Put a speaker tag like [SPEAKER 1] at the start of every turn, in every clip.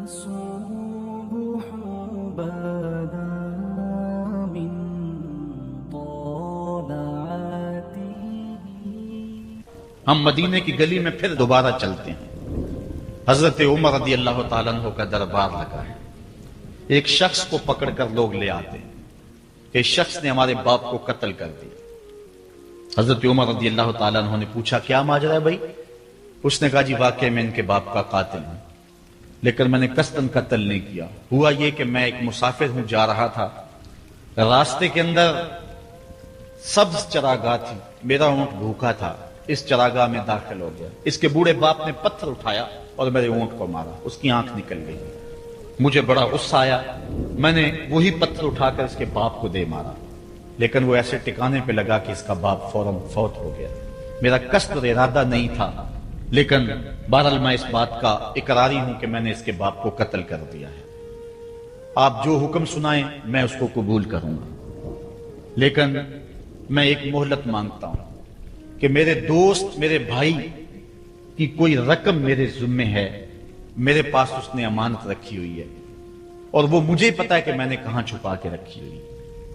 [SPEAKER 1] الصبح بدا من طلعته.
[SPEAKER 2] ہم مدینے کی گلی میں پھر دوبارہ چلتے ہیں. حضرت عمر رضی اللہ تعالیٰ عنہ کا دربار لگا ہے. ایک شخص کو پکڑ کر لوگ لے آتے ہیں کہ اس شخص نے ہمارے باپ کو قتل کر دیا. حضرت عمر رضی اللہ تعالیٰ عنہ نے پوچھا کیا ماجرا ہے بھائی؟ اس نے کہا جی واقعی میں ان کے باپ کا قاتل ہوں، لیکن میں نے قصداً قتل نہیں کیا. ہوا یہ کہ میں ایک مسافر ہوں، جا رہا تھا، راستے کے اندر سبز چراگاہ تھی، میرا اونٹ بھوکا تھا، اس چراگاہ میں داخل ہو گیا. اس کے بوڑھے باپ نے پتھر اٹھایا اور میرے اونٹ کو مارا، اس کی آنکھ نکل گئی. مجھے بڑا غصہ آیا، میں نے وہی پتھر اٹھا کر اس کے باپ کو دے مارا، لیکن وہ ایسے ٹکانے پہ لگا کہ اس کا باپ فوراً فوت ہو گیا. میرا قصد اور ارادہ نہیں تھا، لیکن بہرحال میں اس بات کا اقراری ہوں کہ میں نے اس کے باپ کو قتل کر دیا ہے. آپ جو حکم سنائیں میں اس کو قبول کروں گا، لیکن میں ایک مہلت مانگتا ہوں کہ میرے دوست، میرے بھائی کی کوئی رقم میرے ذمے ہے، میرے پاس اس نے امانت رکھی ہوئی ہے اور وہ مجھے پتا ہے کہ میں نے کہاں چھپا کے رکھی ہوئی.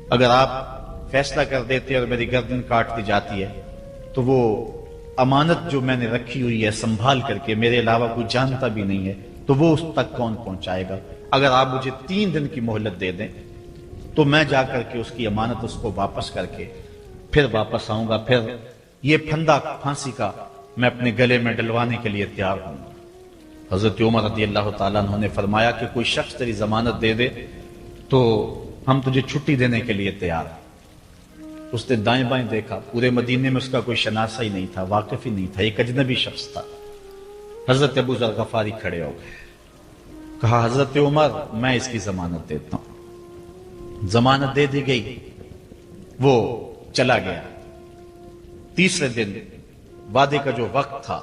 [SPEAKER 2] اگر آپ فیصلہ کر دیتے اور میری گردن کاٹ دی جاتی ہے تو وہ امانت جو میں نے رکھی ہوئی ہے سنبھال کر کے، میرے علاوہ کوئی جانتا بھی نہیں ہے، تو وہ اس تک کون پہنچائے گا؟ اگر آپ مجھے 3 دن کی مہلت دے دیں تو میں جا کر کے اس کی امانت اس کو واپس کر کے پھر واپس آؤں گا. پھر یہ پھندا پھانسی کا میں اپنے گلے میں ڈلوانے کے لیے تیار ہوں. حضرت عمر رضی اللہ تعالیٰ عنہ نے فرمایا کہ کوئی شخص تیری ضمانت دے دے تو ہم تجھے چھٹی دینے کے لیے تیار ہیں. اس نے دائیں بائیں دیکھا، پورے مدینے میں اس کا کوئی شناسہ ہی نہیں تھا، واقف ہی نہیں تھا، ایک اجنبی شخص تھا. حضرت ابو ذر غفاری کھڑے ہو گئے، کہا حضرت عمر میں اس کی ضمانت دیتا ہوں. ضمانت دے دی گئی، وہ چلا گیا. تیسرے دن وعدے کا جو وقت تھا،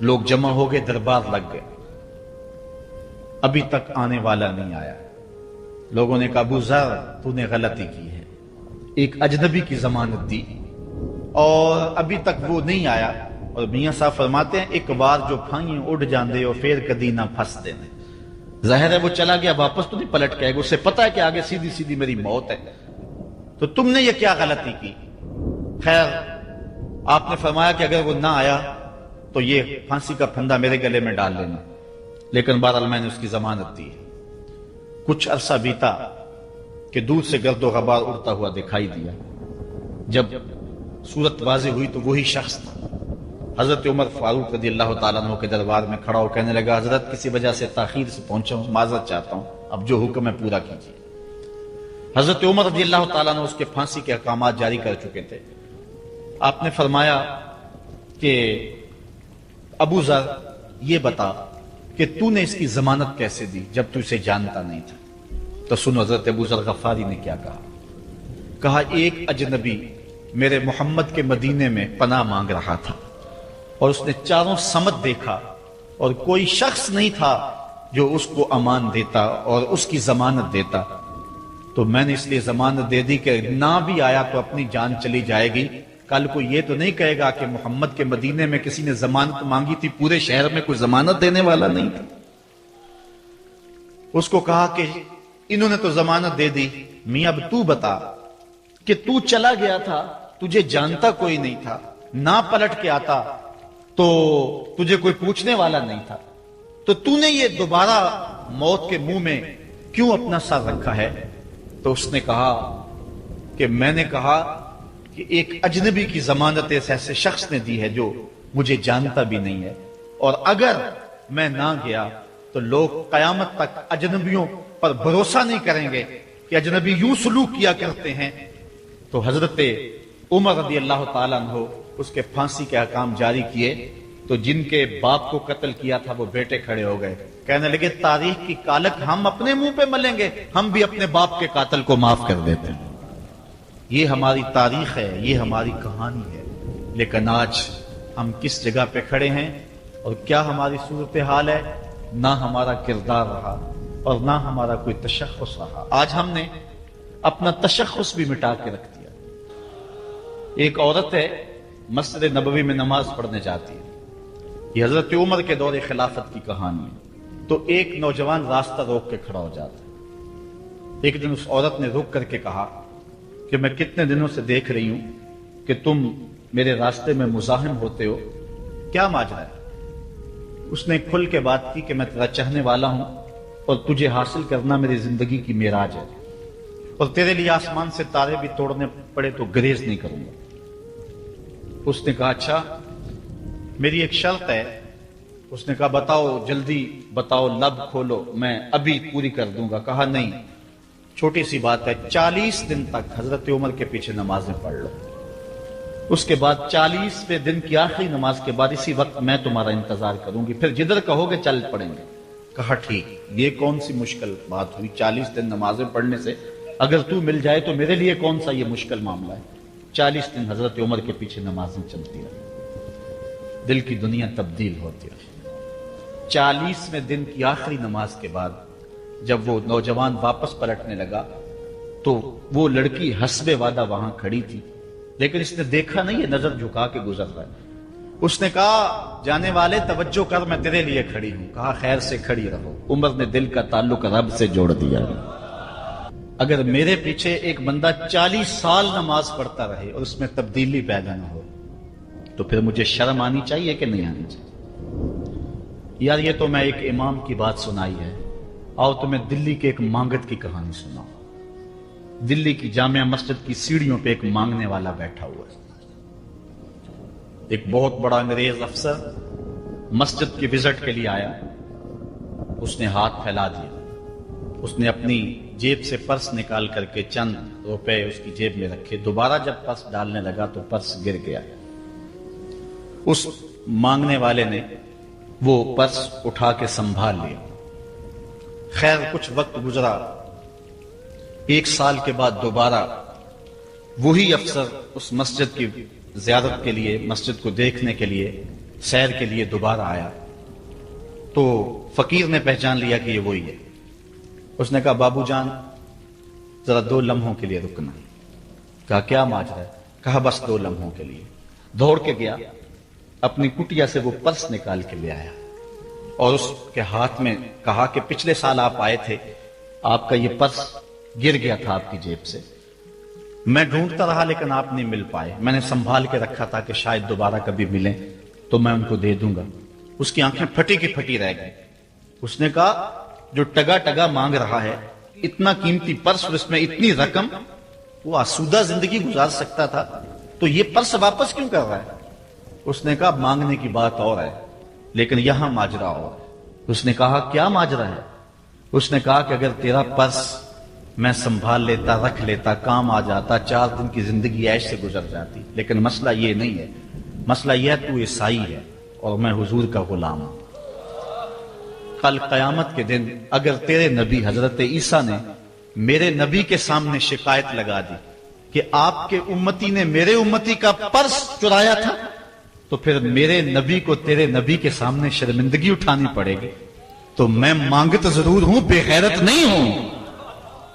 [SPEAKER 2] لوگ جمع ہو گئے، دربار لگ گئے، ابھی تک آنے والا نہیں آیا. لوگوں نے کہا ابو ذر تو نے غلطی کی ہے، ایک اجنبی کی ضمانت دی اور ابھی تک وہ نہیں آیا. اور میاں صاحب فرماتے ہیں ایک بار جو پھائیں اڑ جاندے اور پھر کدی نہ پھنس دینے. ظاہر ہے وہ چلا گیا، واپس تو نہیں پلٹ کے آئے گا، اسے پتا ہے کہ آگے سیدھی سیدھی میری موت ہے، تو تم نے یہ کیا غلطی کی؟ خیر آپ نے فرمایا کہ اگر وہ نہ آیا تو یہ پھانسی کا پھندا میرے گلے میں ڈال لینا، لیکن بہرحال میں نے اس کی ضمانت دی. کچھ عرصہ بیتا کہ دور سے گرد و غبار اڑتا ہوا دکھائی دیا. جب صورت واضح ہوئی تو وہی شخص تھا. حضرت عمر فاروق رضی اللہ تعالیٰ عنہ کے دربار میں کھڑا ہو کہنے لگا حضرت کسی وجہ سے تاخیر سے پہنچا ہوں، معذرت چاہتا ہوں، اب جو حکم ہے پورا کیجیے. حضرت عمر رضی اللہ تعالیٰ عنہ اس کے پھانسی کے احکامات جاری کر چکے تھے. آپ نے فرمایا کہ ابو ذر یہ بتا کہ تو نے اس کی ضمانت کیسے دی جب تو اسے جانتا نہیں تھا؟ تو سن حضرت ابو ذر غفاری نے کیا کہا. کہا ایک اجنبی میرے محمد کے مدینے میں پناہ مانگ رہا تھا اور اس نے چاروں سمت دیکھا اور کوئی شخص نہیں تھا جو اس کو امان دیتا اور اس کی ضمانت دیتا، تو میں نے اس لیے ضمانت دے دی کہ نہ بھی آیا تو اپنی جان چلی جائے گی. کل کو یہ تو نہیں کہے گا کہ محمد کے مدینے میں کسی نے ضمانت مانگی تھی، پورے شہر میں کوئی ضمانت دینے والا نہیں تھا. اس کو کہا کہ انہوں نے تو ضمانت دے دی، میاں اب تو بتا کہ تو چلا گیا تھا، تجھے جانتا کوئی نہیں تھا، نہ پلٹ کے آتا تو تجھے کوئی پوچھنے والا نہیں تھا، تو تو نے یہ دوبارہ موت کے منہ میں کیوں اپنا سر رکھا ہے؟ تو اس نے کہا کہ میں نے کہا کہ ایک اجنبی کی ضمانت ایسے شخص نے دی ہے جو مجھے جانتا بھی نہیں ہے، اور اگر میں نہ گیا تو لوگ قیامت تک اجنبیوں پر بھروسہ نہیں کریں گے کہ اجنبی یوں سلوک کیا کرتے ہیں. تو حضرت عمر رضی اللہ تعالیٰ عنہ اس کے پھانسی کے احکام جاری کیے. تو جن کے باپ کو قتل کیا تھا وہ بیٹے کھڑے ہو گئے، کہنے لگے تاریخ کی کالک ہم اپنے منہ پہ ملیں گے، ہم بھی اپنے باپ کے قاتل کو معاف کر دیتے ہیں. یہ ہماری تاریخ ہے، یہ ہماری کہانی ہے. لیکن آج ہم کس جگہ پہ کھڑے ہیں اور کیا ہماری صورتحال ہے؟ نہ ہمارا کردار رہا اور نہ ہمارا کوئی تشخص رہا. آج ہم نے اپنا تشخص بھی مٹا کے رکھ دیا. ایک عورت ہے مسجد نبوی میں نماز پڑھنے جاتی ہے. یہ حضرت عمر کے دور خلافت کی کہانی ہے. تو ایک نوجوان راستہ روک کے کھڑا ہو جاتا ہے۔ ایک دن اس عورت نے رک کر کے کہا کہ میں کتنے دنوں سے دیکھ رہی ہوں کہ تم میرے راستے میں مزاحم ہوتے ہو، کیا ماجرا ہے؟ اس نے کھل کے بات کی کہ میں تیرا چاہنے والا ہوں اور تجھے حاصل کرنا میری زندگی کی معراج ہے، اور تیرے لیے آسمان سے تارے بھی توڑنے پڑے تو گریز نہیں کروں گا۔ اس نے کہا اچھا، میری ایک شرط ہے۔ اس نے کہا بتاؤ، جلدی بتاؤ، لب کھولو، میں ابھی پوری کر دوں گا۔ کہا نہیں، چھوٹی سی بات ہے، 40 دن تک حضرت عمر کے پیچھے نمازیں پڑھ لو، اس کے بعد 40ویں دن کی آخری نماز کے بعد اسی وقت میں تمہارا انتظار کروں گی، پھر جدھر کہو گے چل پڑیں گے۔ کہا ٹھیک، یہ کون سی مشکل بات ہوئی 40 دن نمازیں پڑھنے سے؟ اگر تو مل جائے تو میرے لیے کون سا یہ مشکل معاملہ ہے۔ 40 دن حضرت عمر کے پیچھے نمازیں چلتی رہی، دل کی دنیا تبدیل ہوتی رہی۔ 40ویں دن کی آخری نماز کے بعد جب وہ نوجوان واپس پلٹنے لگا تو وہ لڑکی حسب وعدہ وہاں کھڑی تھی، لیکن اس نے دیکھا نہیں یہ نظر جھکا کے گزر رہا ہے۔ اس نے کہا جانے والے توجہ کر، میں تیرے لیے کھڑی ہوں۔ کہا خیر سے کھڑی رہو۔ عمر نے دل کا تعلق رب سے جوڑ دیا۔ اگر میرے پیچھے ایک بندہ 40 سال نماز پڑھتا رہے اور اس میں تبدیلی پیدا نہ ہو تو پھر مجھے شرم آنی چاہیے کہ نہیں آنی چاہیے؟ یار یہ تو میں ایک امام کی بات سنائی ہے، آؤ تمہیں دلی کے ایک مانگت کی کہانی سناؤں۔ دلی کی جامعہ مسجد کی سیڑھیوں پہ ایک مانگنے والا بیٹھا ہوا ہے۔ ایک بہت بڑا انگریز افسر مسجد کی وزٹ کے لیے آیا، اس نے ہاتھ پھیلا دیا، اس نے اپنی جیب سے پرس نکال کر کے چند روپے اس کی جیب میں رکھے، دوبارہ جب پرس ڈالنے لگا تو پرس گر گیا۔ اس مانگنے والے نے وہ پرس اٹھا کے سنبھال لیا۔ خیر کچھ وقت گزرا، 1 سال کے بعد دوبارہ وہی افسر اس مسجد کی زیارت کے لیے، مسجد کو دیکھنے کے لیے، سیر کے لیے دوبارہ آیا تو فقیر نے پہچان لیا کہ یہ وہی ہے۔ اس نے کہا بابو جان ذرا 2 لمحوں کے لیے رکنا۔ کہا کیا ماجرا ہے؟ کہا بس 2 لمحوں کے لیے۔ دوڑ کے گیا، اپنی کٹیا سے وہ پرس نکال کے لے آیا اور اس کے ہاتھ میں کہا کہ پچھلے سال آپ آئے تھے، آپ کا یہ پرس گر گیا تھا آپ کی جیب سے، میں ڈھونڈتا رہا لیکن آپ نہیں مل پائے، میں نے سنبھال کے رکھا تھا کہ شاید دوبارہ کبھی ملیں تو میں ان کو دے دوں گا۔ اس کی آنکھیں پھٹی کی پھٹی رہ گئی۔ اس نے کہا جو ٹگا ٹگا مانگ رہا ہے، اتنا قیمتی پرس اور اس میں اتنی رقم، وہ آسودہ زندگی گزار سکتا تھا تو یہ پرس واپس کیوں کر رہا ہے؟ اس نے کہا مانگنے کی بات اور ہے لیکن یہاں ماجرا اور ہے۔ اس نے کہا کیا ماجرا ہے؟ اس نے کہا کہ اگر تیرا پرس میں سنبھال لیتا، رکھ لیتا، کام آ جاتا، 4 دن کی زندگی عیش سے گزر جاتی، لیکن مسئلہ یہ نہیں ہے، مسئلہ یہ ہے تو عیسائی ہے اور میں حضور کا غلام ہوں۔ کل قیامت کے دن اگر تیرے نبی حضرت عیسیٰ نے میرے نبی کے سامنے شکایت لگا دی کہ آپ کے امتی نے میرے امتی کا پرس چرایا تھا تو پھر میرے نبی کو تیرے نبی کے سامنے شرمندگی اٹھانی پڑے گی۔ تو میں مانگت ضرور ہوں، بے غیرت نہیں ہوں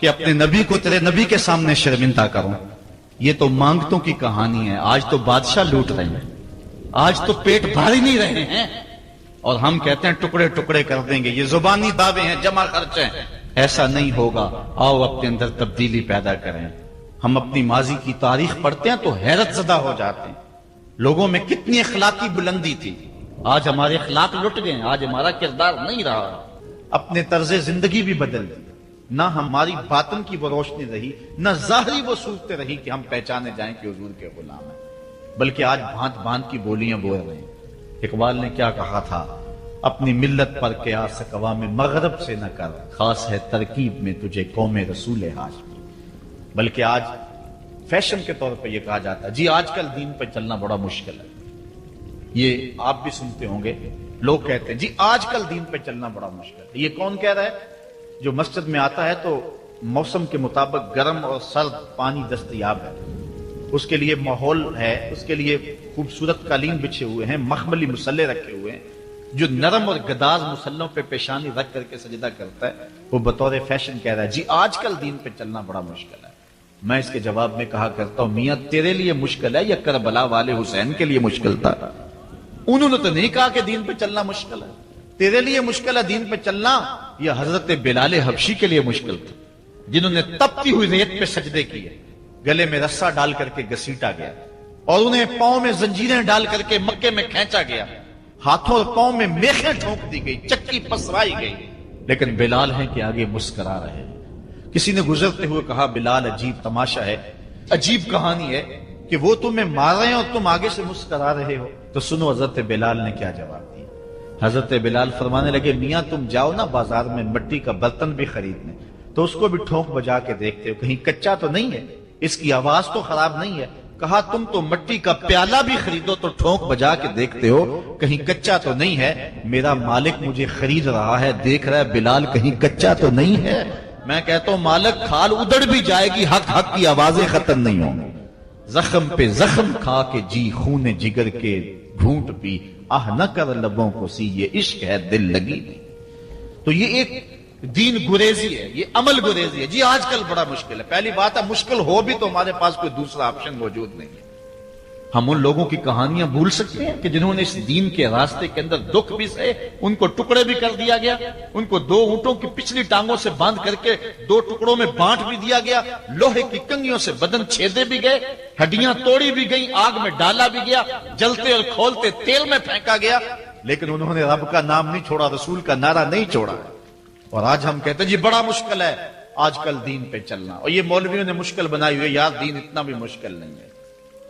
[SPEAKER 2] کہ اپنے نبی کو تیرے نبی کے سامنے شرمندہ کروں۔ یہ تو مانگتوں کی کہانی ہے، آج تو بادشاہ لوٹ رہے ہیں، آج تو پیٹ بھاری نہیں رہے ہیں اور ہم کہتے ہیں ٹکڑے ٹکڑے کر دیں گے، یہ زبانی دعوے ہیں، جمع خرچ ہیں۔ ایسا نہیں ہوگا، آؤ اپنے اندر تبدیلی پیدا کریں۔ ہم اپنی ماضی کی تاریخ پڑھتے ہیں تو حیرت زدہ ہو جاتے ہیں، لوگوں میں کتنی اخلاقی بلندی تھی، آج ہمارے اخلاق لٹ گئے ہیں، آج ہمارا کردار نہیں رہا، اپنے طرز زندگی بھی بدل دی، نہ ہماری باطن کی وہ روشنی رہی، نہ ظاہری وہ صورتیں رہی کہ ہم پہچانے جائیں کہ حضور کے غلام ہیں، بلکہ آج بھانت بھانت کی بولیاں بول رہے ہیں۔ اقبال نے کیا کہا تھا؟ اپنی ملت پر قیاس اقوام مغرب سے نہ کر، خاص ہے ترکیب میں تجھے قوم رسول ہاشمی۔ بلکہ آج فیشن کے طور پہ یہ کہا جاتا ہے جی آج کل دین پہ چلنا بڑا مشکل ہے، یہ آپ بھی سنتے ہوں گے، لوگ کہتے ہیں جی آج کل دین پہ چلنا بڑا مشکل ہے۔ یہ کون کہہ رہا ہے؟ جو مسجد میں آتا ہے تو موسم کے مطابق گرم اور سرد پانی دستیاب ہے، اس کے لیے ماحول ہے، اس کے لیے خوبصورت قالین بچھے ہوئے ہیں، مخملی مصلے رکھے ہوئے ہیں، جو نرم اور گداز مصلوں پہ پیشانی رکھ کر کے سجدہ کرتا ہے، وہ بطور فیشن کہہ رہا ہے جی آج کل دین پہ چلنا بڑا مشکل ہے۔ میں اس کے جواب میں کہا کرتا ہوں میاں تیرے لیے مشکل ہے یا کربلا والے حسین کے لیے مشکل تھا؟ انہوں نے تو نہیں کہا کہ دین پہ چلنا مشکل ہے، تیرے لیے مشکل ہے دین پہ چلنا، یا حضرت بلال حبشی کے لیے مشکل تھا، جنہوں نے تپتی ہوئی ریت پہ سجدے کیے، گلے میں رسا ڈال کر کے گھسیٹا گیا، اور انہیں پاؤں میں زنجیریں ڈال کر کے مکے میں کھینچا گیا، ہاتھوں اور پاؤں میں میخیں ٹھونک دی گئی، چکی پسرائی گئی، لیکن بلال ہیں کہ آگے مسکرا رہے ہیں۔ کسی نے گزرتے ہوئے کہا بلال عجیب تماشا ہے، عجیب کہانی ہے کہ وہ تمہیں مار رہے ہیں اور تم آگے سے مسکرا رہے ہو۔ تو سنو حضرت بلال نے کیا جواب دیا۔ حضرت بلال فرمانے لگے میاں تم جاؤ نا بازار میں مٹی کا برتن بھی خریدنے، تو اس کو بھی ٹھونک بجا کے دیکھتے ہو کہیں کچا تو نہیں ہے، اس کی آواز تو خراب نہیں ہے۔ کہا تم تو مٹی کا پیالہ بھی خریدو تو ٹھونک بجا کے دیکھتے ہو کہیں کچا تو نہیں ہے، میرا مالک مجھے خرید رہا ہے، دیکھ رہا ہے بلال کہیں کچا تو نہیں ہے۔ میں کہتا ہوں مالک کھال ادڑ بھی جائے گی، حق حق کی آوازیں ختم نہیں ہوں گی۔ زخم پہ زخم کھا کے جی خون جگر کے گھونٹ پی، آہ نہ کر لبوں کو سی، یہ عشق ہے دل لگی نہیں۔ تو یہ ایک دین گریزی ہے، یہ عمل گریزی ہے۔ جی آج کل بڑا مشکل ہے، پہلی بات ہے مشکل ہو بھی تو ہمارے پاس کوئی دوسرا آپشن موجود نہیں ہے۔ ہم ان لوگوں کی کہانیاں بھول سکتے ہیں کہ جنہوں نے اس دین کے راستے کے اندر دکھ بھی سہے، ان کو ٹکڑے بھی کر دیا گیا، ان کو 2 اونٹوں کی پچھلی ٹانگوں سے باندھ کر کے 2 ٹکڑوں میں بانٹ بھی دیا گیا، لوہے کی کنگھیوں سے بدن چھیدے بھی گئے، ہڈیاں توڑی بھی گئیں، آگ میں ڈالا بھی گیا، جلتے اور کھولتے تیل میں پھینکا گیا، لیکن انہوں نے رب کا نام نہیں چھوڑا، رسول کا نعرہ نہیں چھوڑا۔ اور آج ہم کہتے ہیں جی بڑا مشکل ہے آج کل دین پہ چلنا، اور یہ مولویوں نے مشکل بنائی ہوئی ہے، یار دین اتنا بھی مشکل نہیں ہے،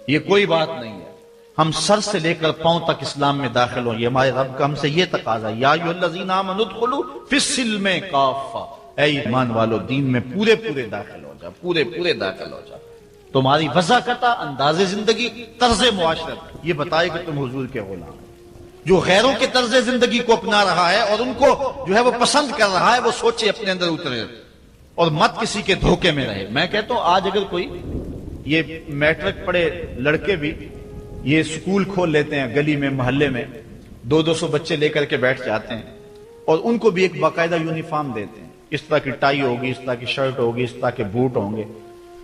[SPEAKER 2] یہ کوئی بات نہیں ہے۔ ہم سر سے لے کر پاؤں تک اسلام میں داخل ہوں، یہ ہمارے رب کا ہم سے یہ تقاضا ہے، یا ایھا الذین آمنوا ادخلوا فی السلم کافہ، اے ایمان والو دین میں پورے داخل ہو جاؤ، پورے داخل ہو جاؤ۔ تمہاری وضاحت، انداز زندگی، طرز معاشرت یہ بتائے کہ تم حضور کے غلام ہو۔ جو غیروں کے طرز زندگی کو اپنا رہا ہے اور ان کو جو ہے وہ پسند کر رہا ہے، وہ سوچے اپنے اندر اترے اور مت کسی کے دھوکے میں رہے۔ میں کہتا ہوں آج اگر کوئی یہ میٹرک پڑھے لڑکے بھی یہ سکول کھول لیتے ہیں گلی میں محلے میں، 200 بچے لے کر کے بیٹھ جاتے ہیں اور ان کو بھی ایک باقاعدہ یونیفارم دیتے ہیں، اس طرح کی ٹائی ہوگی، اس طرح کی شرٹ ہوگی، اس طرح کے بوٹ ہوں گے،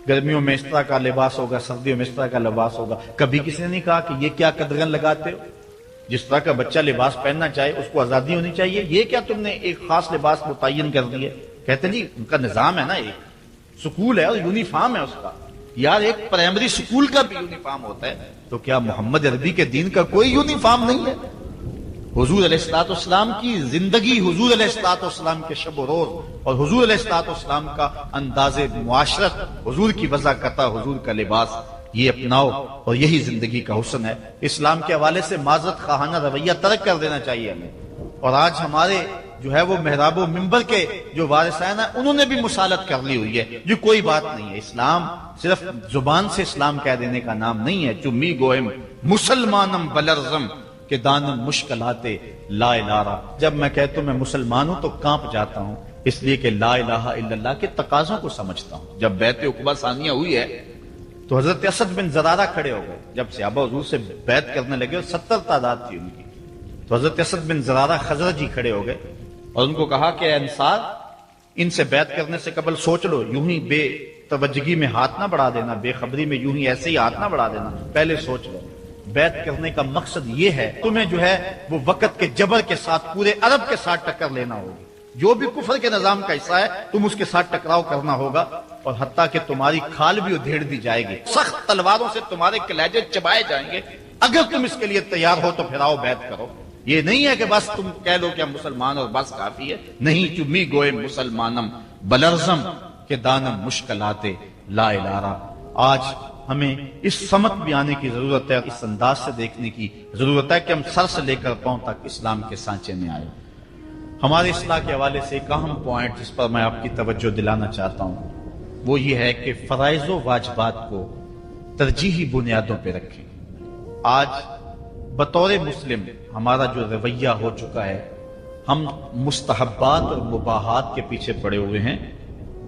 [SPEAKER 2] گرمیوں میں اس طرح کا لباس ہوگا، سردیوں میں اس طرح کا لباس ہوگا۔ کبھی کسی نے نہیں کہا کہ یہ کیا قدغن لگاتے ہو، جس طرح کا بچہ لباس پہننا چاہے اس کو آزادی ہونی چاہیے، یہ کیا تم نے ایک خاص لباس متعین کر دی ہے؟ کہتے ہیں جی ان کا نظام ہے نا، ایک سکول ہے اور یونیفارم ہے اس کا، یار ایک پرائمری سکول کا بھی یونیفارم ہوتا ہے، تو کیا محمد عربی کے دین کا کوئی یونیفارم نہیں ہے؟ حضور علیہ الصلوۃ والسلام کی زندگی، حضور علیہ الصلوۃ والسلام کے شب و روز اور حضور علیہ الصلوۃ والسلام کا انداز معاشرت، حضور کی وضاحت، حضور کا لباس، یہ اپناؤ اور یہی زندگی کا حسن ہے۔ اسلام کے حوالے سے معذرت خواہانہ رویہ ترک کر دینا چاہیے ہمیں۔ اور آج ہمارے جو ہے وہ محراب و منبر کے جو وارثین ہیں انہوں نے بھی مسالت کر لی ہوئی ہے، جو کوئی بات نہیں ہے۔ اسلام صرف زبان سے اسلام کہہ دینے کا نام نہیں ہے، چمی گوہم مسلمانم بلرزم کہ دانم مشکلات لا الہ۔ جب میں کہتا ہوں میں مسلمان ہوں تو کانپ جاتا ہوں، اس لیے کہ لا الہ الا اللہ کے تقاضوں کو سمجھتا ہوں۔ جب بیعت عقبہ ثانیہ ہوئی ہے تو حضرت اسد بن زرارہ کھڑے ہو گئے، جب صحابہ حضور سے بیعت کرنے لگے اور 70 تعداد تھی ان کی، تو حضرت اسد بن زرارہ خزرجی کھڑے ہو گئے اور ان کو کہا کہ اے انصار، ان سے بیعت کرنے سے قبل سوچ لو، یوں ہی بے توجہی میں ہاتھ نہ بڑھا دینا، بے خبری میں یوں ہی ایسے ہی ہاتھ نہ بڑھا دینا، پہلے سوچ لو۔ بیعت کرنے کا مقصد یہ ہے تمہیں جو ہے وہ وقت کے جبر کے ساتھ پورے عرب کے ساتھ ٹکر لینا ہوگی، جو بھی کفر کے نظام کا حصہ ہے تم اس کے ساتھ ٹکراؤ کرنا ہوگا، اور حتیٰ کہ تمہاری کھال بھی ادھیڑ دی جائے گی، سخت تلواروں سے تمہارے کلیجے چبائے جائیں گے، اگر تم اس کے لیے تیار ہو تو پھر آؤ بیعت کرو۔ یہ نہیں ہے کہ بس تم کہہ لو کہ ہم مسلمان اور بس کافی ہے، نہیں، چمی گوئے مسلمانم بلرزم کہ دانم مشکلات لا الہ۔ آج ہمیں اس سمت بھی آنے کی ضرورت ہے، اس انداز سے دیکھنے کی ضرورت ہے کہ ہم سر سے لے کر پاؤں تک اسلام کے سانچے میں آئے۔ ہمارے اصلاح کے حوالے سے ایک اہم پوائنٹ جس پر میں آپ کی توجہ دلانا چاہتا ہوں وہ یہ ہے کہ فرائض و واجبات کو ترجیحی بنیادوں پہ رکھیں۔ آج بطور مسلم ہمارا جو رویہ ہو چکا ہے، ہم مستحبات اور مباحات کے پیچھے پڑے ہوئے ہیں،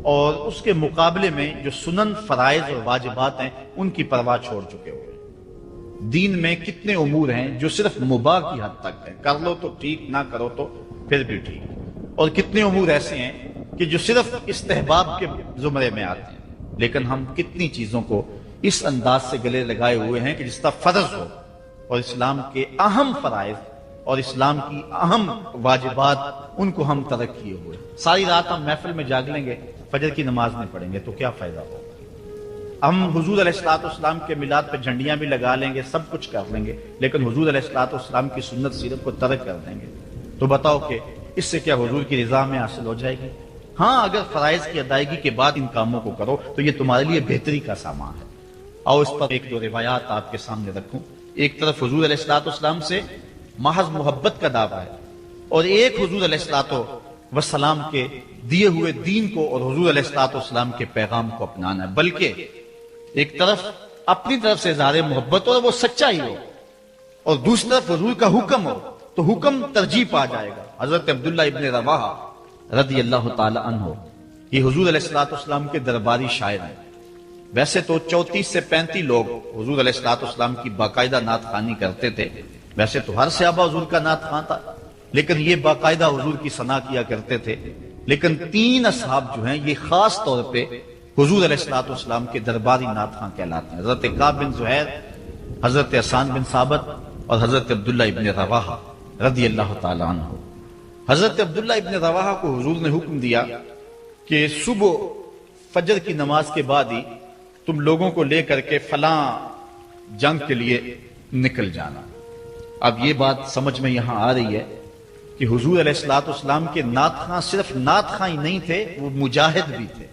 [SPEAKER 2] اور اس کے مقابلے میں جو سنن، فرائض اور واجبات ہیں ان کی پرواہ چھوڑ چکے ہوئے ہیں۔ دین میں کتنے امور ہیں جو صرف مباح کی حد تک ہے، کر لو تو ٹھیک، نہ کرو تو پھر بھی ٹھیک، اور کتنے امور ایسے ہیں کہ جو صرف استحباب کے زمرے میں آتے ہیں، لیکن ہم کتنی چیزوں کو اس انداز سے گلے لگائے ہوئے ہیں کہ جس طرح فرض ہو، اور اسلام کے اہم فرائض اور اسلام کی اہم واجبات ان کو ہم ترک کیے ہوئے. ساری رات ہم محفل میں جاگ لیں گے, فجر کی نماز نہیں پڑھیں گے تو کیا فائدہ ہوگا. ہم حضور علیہ الصلوۃ والسلام کے میلاد پہ جھنڈیاں بھی لگا لیں گے, سب کچھ کر لیں گے, لیکن حضور علیہ الصلوۃ والسلام کی سنت سیرت کو ترک کر دیں گے. تو بتاؤ کہ اس سے کیا حضور کی رضا میں حاصل ہو جائے گی؟ ہاں, اگر فرائض کی ادائیگی کے بعد ان کاموں کو کرو تو یہ تمہارے لیے بہتری کا سامان ہے. آؤ اس پر ایک دو روایات آپ کے سامنے رکھوں. ایک طرف حضور علیہ الصلوۃ والسلام سے محض محبت کا دعویٰ ہے, اور ایک حضور علیہ الصلوۃ والسلام کے دیے ہوئے دین کو اور حضور علیہ الصلوۃ والسلام کے پیغام کو اپنانا ہے. بلکہ ایک طرف اپنی طرف سے اظہار محبت اور وہ سچا ہی ہو, اور دوسری طرف حضور کا حکم ہو تو حکم ترجیح پا جائے گا. حضرت عبداللہ ابن رواحہ رضی اللہ تعالی عنہ, یہ حضور علیہ الصلوۃ والسلام کے درباری شاعر ہیں. ویسے تو 34 سے 35 لوگ حضور علیہ الصلوۃ والسلام کی باقاعدہ نعت خوانی کرتے تھے. ویسے تو ہر صحابہ حضور کا نعت خواں تھا, لیکن یہ باقاعدہ حضور کی ثنا کیا کرتے تھے. لیکن 3 اصحاب جو ہیں یہ خاص طور پہ حضور علیہ الصلوۃ والسلام کے درباری نعت خواں کہلاتے ہیں. حضرت کعب بن زہیر, حضرت حسان بن ثابت اور حضرت عبداللہ ابن رواحہ رضی اللہ تعالی عنہ. حضرت عبداللہ ابن رواحہ کو حضور نے حکم دیا کہ صبح فجر کی نماز کے بعد ہی تم لوگوں کو لے کر کے فلاں جنگ کے لیے نکل جانا. اب یہ بات سمجھ میں یہاں آ رہی ہے کہ حضور علیہ الصلوۃ والسلام کے نعت خواں صرف نعت خواں ہی نہیں تھے, وہ مجاہد بھی تھے.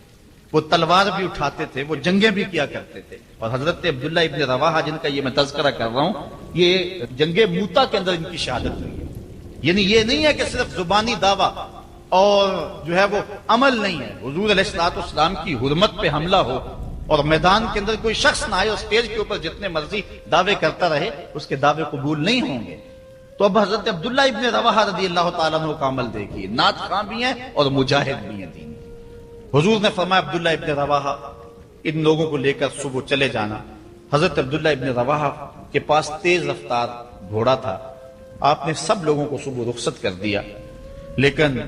[SPEAKER 2] وہ تلوار بھی اٹھاتے تھے, وہ جنگیں بھی کیا کرتے تھے. اور حضرت عبداللہ ابن رواحہ جن کا یہ میں تذکرہ کر رہا ہوں, یہ جنگ موتا کے اندر ان کی شہادت ہوئی ہے. یعنی یہ نہیں ہے کہ صرف زبانی دعویٰ اور جو ہے وہ عمل نہیں ہے. حضور علیہ الصلوۃ والسلام کی حرمت پہ حملہ ہو اور میدان کے اندر کوئی شخص نہ آئے اور اسٹیج کے اوپر جتنے مرضی دعوے کرتا رہے, اس کے دعوے قبول نہیں ہوں گے. تو اب حضرت عبداللہ ابن رواحہ رضی اللہ تعالیٰ عنہ کا عمل دیکھیے, نعت خواں بھی ہیں اور مجاہد بھی ہیں دین. حضور نے فرمایا عبداللہ ابن رواحہ ان لوگوں کو لے کر صبح چلے جانا. حضرت عبداللہ ابن رواحہ کے پاس تیز رفتار گھوڑا تھا. آپ نے سب لوگوں کو صبح رخصت کر دیا, لیکن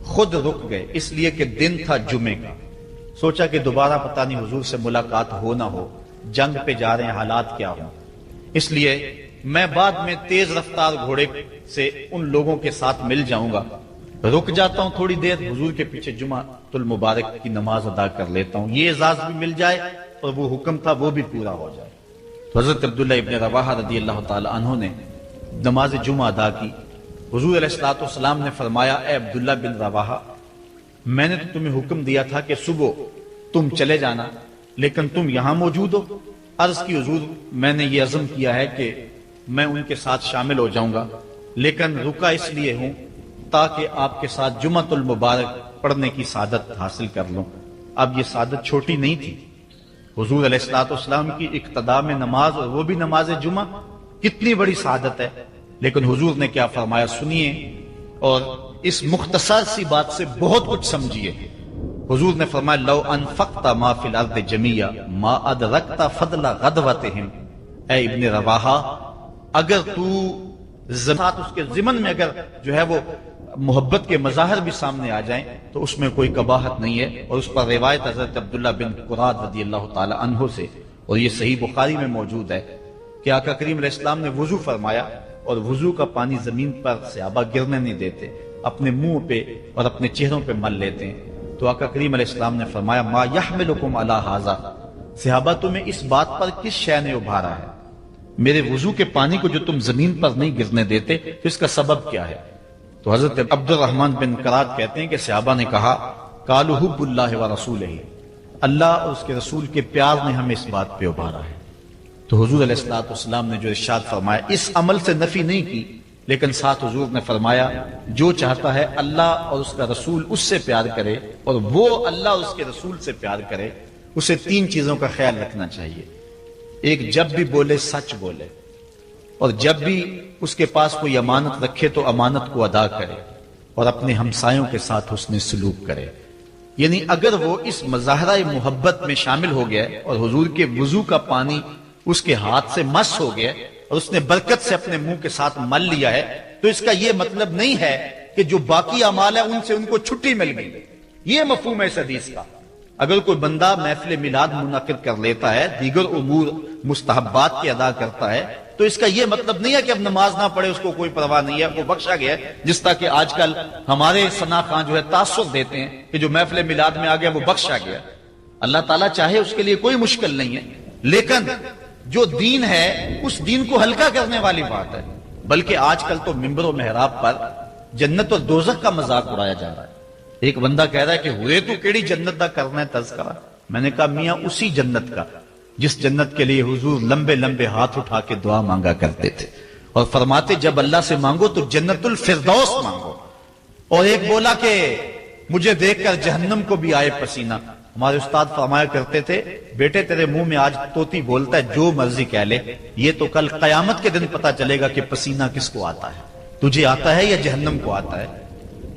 [SPEAKER 2] خود رک گئے اس لیے کہ دن تھا جمعے کا. سوچا کہ دوبارہ پتہ نہیں حضور سے ملاقات ہو نہ ہو, جنگ پہ جا رہے ہیں, حالات کیا ہوں, اس لیے میں بعد میں تیز رفتار گھوڑے سے ان لوگوں کے ساتھ مل جاؤں گا, رک جاتا ہوں تھوڑی دیر, حضور کے پیچھے جمعہ المبارک کی نماز ادا کر لیتا ہوں, یہ اعزاز بھی مل جائے اور وہ حکم تھا وہ بھی پورا ہو جائے. تو حضرت عبداللہ ابن رواحہ رضی اللہ تعالی عنہ نے نماز جمعہ ادا کی. حضور علیہ الصلوۃ والسلام نے فرمایا, اے عبداللہ بن رواحہ, میں نے تو تمہیں حکم دیا تھا کہ صبح تم چلے جانا, لیکن تم یہاں موجود ہو. عرض کی حضور, میں نے یہ عزم کیا ہے کہ میں ان کے ساتھ شامل ہو جاؤں گا, لیکن رکا اس لیے ہوں تاکہ آپ کے ساتھ جمعہ المبارک پڑھنے کی سعادت حاصل کر لوں. اب یہ سعادت چھوٹی نہیں تھی. حضور علیہ الصلوۃ والسلام کی اقتداء میں نماز, اور وہ بھی نماز جمعہ, کتنی بڑی سعادت ہے. لیکن حضور نے کیا فرمایا سنیے, اور اس مختصر سی بات سے بہت کچھ سمجھیے. حضور نے فرمایا, لو انفقت ما فی الارض جمیعا ما ادرکت فضل غدوتہم. اے ابن رواحہ, اگر تو ساتھ اس کے ضمن میں اگر جو ہے وہ محبت کے مظاہر بھی سامنے آ جائیں تو اس میں کوئی قباحت نہیں ہے. اور اس پر روایت حضرت عبداللہ بن قراد رضی اللہ تعالی عنہ سے, اور یہ صحیح بخاری میں موجود ہے, کہ آقا کریم علیہ السلام نے وضو فرمایا, اور وضو کا پانی زمین پر صحابہ گرنے نہیں دیتے, اپنے منہ پہ اور اپنے چہروں پہ مل لیتے ہیں. تو آقا کریم علیہ السلام نے فرمایا, ما یحملکم علی ھذا, صحابہ تمہیں اس بات پر کس شے نے ابھارا ہے, میرے وضو کے پانی کو جو تم زمین پر نہیں گرنے دیتے, تو اس کا سبب کیا ہے؟ تو حضرت عبد الرحمن بن قراد کہتے ہیں کہ صحابہ نے کہا, قالوا حب اللہ و رسولہ, اللہ اور اس کے رسول کے پیار نے ہمیں اس بات پہ ابھارا ہے. تو حضور علیہ الصلوۃ والسلام نے جو ارشاد فرمایا, اس عمل سے نفی نہیں کی, لیکن ساتھ حضور نے فرمایا, جو چاہتا ہے اللہ اور اس کا رسول اس سے پیار کرے, اور وہ اللہ اور اس کے رسول سے پیار کرے, اسے 3 چیزوں کا خیال رکھنا چاہیے. ایک, جب بھی بولے سچ بولے, اور جب بھی اس کے پاس کوئی امانت رکھے تو امانت کو ادا کرے, اور اپنے ہمسایوں کے ساتھ حسن سلوک کرے. یعنی اگر وہ اس مظاہرہ محبت میں شامل ہو گیا اور حضور کے وضو کا پانی اس کے ہاتھ سے مس ہو گیا اور اس نے برکت سے اپنے منہ کے ساتھ مل لیا ہے, تو اس کا یہ مطلب نہیں ہے کہ جو باقی اعمال ہے ان سے ان کو چھٹی مل گئی. یہ مفہوم ہے اس حدیث کا. اگر کوئی بندہ محفل میلاد منعقد کر لیتا ہے, دیگر امور مستحبات کے ادا کرتا ہے, تو اس کا یہ مطلب نہیں ہے کہ اب نماز نہ پڑھے اس کو کوئی پرواہ نہیں ہے، وہ بخشا گیا ہے، جس طرح کہ آج کل ہمارے ثنا خان جو ہے تاثر دیتے ہیں کہ جو محفل میلاد میں آ گیا وہ بخشا گیا۔ اللہ تعالیٰ چاہے اس کے لیے کوئی مشکل نہیں ہے، لیکن جو دین ہے اس دین کو ہلکا کرنے والی بات ہے۔ بلکہ آج کل تو ممبر و محراب پر جنت اور دوزخ کا مذاق اڑایا جا رہا ہے۔ ایک بندہ کہہ رہا ہے کہ ہوئے تو کیڑی جنت دا کرنا ہے تذکرہ۔ میں نے کہا میاں اسی جنت کا جس جنت کے لیے حضور لمبے لمبے ہاتھ اٹھا کے دعا مانگا کرتے تھے اور فرماتے جب اللہ سے مانگو تو جنت الفردوس مانگو۔ اور ایک بولا کہ مجھے دیکھ کر جہنم کو بھی آئے پسینہ۔ ہمارے استاد فرمایا کرتے تھے بیٹے تیرے منہ میں آج طوطی بولتا ہے جو مرضی کہہ لے، یہ تو کل قیامت کے دن پتا چلے گا کہ پسینہ کس کو آتا ہے، تجھے آتا ہے یا جہنم کو آتا ہے۔